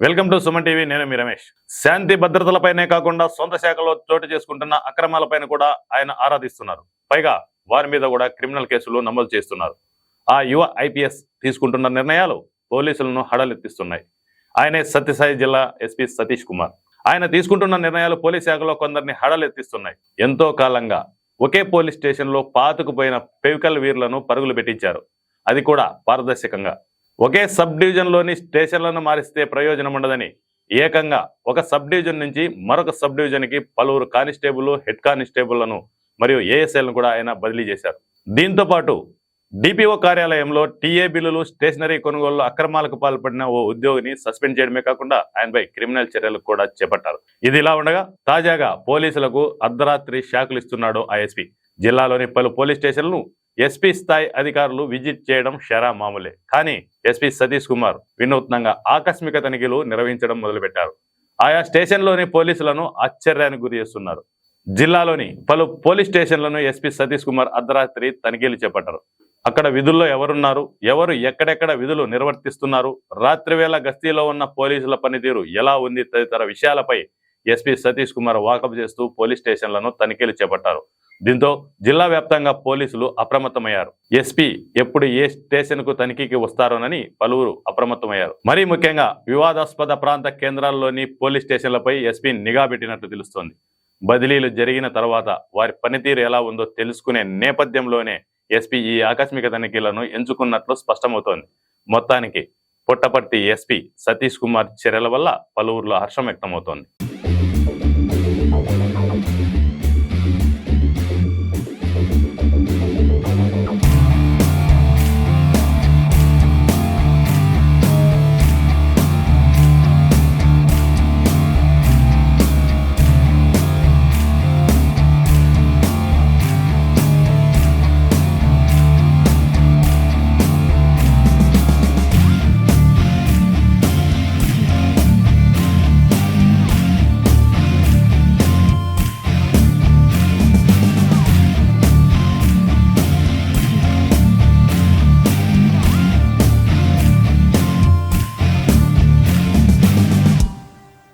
Welcome to Suman TV. నేను మీ రమేష్. శాంతి భద్రతలపైనే కాకుండా సొంత శాఖలో చోటు చేసుకుంటున్న అక్రమాలపైన కూడా ఆయన ఆరాధిస్తున్నారు. పైగా వారి మీద కూడా క్రిమినల్ కేసులు నమోదు చేస్తున్నారు. ఆ యువ ఐపీఎస్ తీసుకుంటున్న నిర్ణయాలు పోలీసులను హడలెత్తిస్తున్నాయి. ఆయనే సత్యసాయి జిల్లా ఎస్పీ సతీష్ కుమార్. ఆయన తీసుకుంటున్న నిర్ణయాలు పోలీస్ శాఖలో కొందరిని హడలెత్తిస్తున్నాయి. ఎంతో కాలంగా ఒకే పోలీస్ స్టేషన్లో పాతుకుపోయిన పెవికల్ వీరులను పరుగులు పెట్టించారు. అది కూడా పారదర్శకంగా. ఒకే సబ్ డివిజన్లోని స్టేషన్లను మారిస్తే ప్రయోజనం ఉండదని ఏకంగా ఒక సబ్ డివిజన్ నుంచి మరొక సబ్ డివిజన్కి పలువురు కానిస్టేబుల్, హెడ్ కానిస్టేబుల్లను మరియు ఏఎస్ఐలను కూడా ఆయన బదిలీ చేశారు. దీంతో పాటు డిపిఓ కార్యాలయంలో టీఏ బిల్లులు, స్టేషనరీ కొనుగోలు అక్రమాలకు పాల్పడిన ఓ ఉద్యోగిని సస్పెండ్ చేయడమే కాకుండా ఆయనపై క్రిమినల్ చర్యలు కూడా చేపట్టారు. ఇది ఇలా ఉండగా తాజాగా పోలీసులకు అర్ధరాత్రి షాకులు ఇస్తున్నాడు ఆ ఎస్పీ. జిల్లాలోని పలు పోలీస్ స్టేషన్లను ఎస్పీ స్థాయి అధికారులు విజిట్ చేయడం షరా మామూలే. కానీ ఎస్పీ సతీష్ కుమార్ వినూత్నంగా ఆకస్మిక తనిఖీలు నిర్వహించడం మొదలుపెట్టారు. ఆయా స్టేషన్లోని పోలీసులను ఆశ్చర్యానికి గురి చేస్తున్నారు. జిల్లాలోని పలు పోలీస్ స్టేషన్లను ఎస్పీ సతీష్ కుమార్ అర్ధరాత్రి తనిఖీలు చేపట్టారు. అక్కడ విధుల్లో ఎవరున్నారు, ఎవరు ఎక్కడెక్కడ విధులు నిర్వర్తిస్తున్నారు, రాత్రివేళ గస్తీలో ఉన్న పోలీసుల పనితీరు ఎలా ఉంది తదితర విషయాలపై ఎస్పీ సతీష్ కుమార్ వాకప్ చేస్తూ పోలీస్ స్టేషన్లను తనిఖీలు చేపట్టారు. దీంతో జిల్లా వ్యాప్తంగా పోలీసులు అప్రమత్తమయ్యారు. ఎస్పీ ఎప్పుడు ఏ స్టేషన్ కు తనిఖీకి వస్తారోనని పలువురు అప్రమత్తమయ్యారు. మరీ ముఖ్యంగా వివాదాస్పద ప్రాంత కేంద్రాల్లోని పోలీస్ స్టేషన్లపై ఎస్పీ నిఘా పెట్టినట్లు తెలుస్తోంది. బదిలీలు జరిగిన తర్వాత వారి పనితీరు ఎలా ఉందో తెలుసుకునే నేపథ్యంలోనే ఎస్పీ ఈ ఆకస్మిక తనిఖీలను ఎంచుకున్నట్లు స్పష్టమవుతోంది. మొత్తానికి పుట్టపర్తి ఎస్పీ సతీష్ కుమార్ చర్యల వల్ల పలువురిలో హర్షం వ్యక్తమవుతోంది.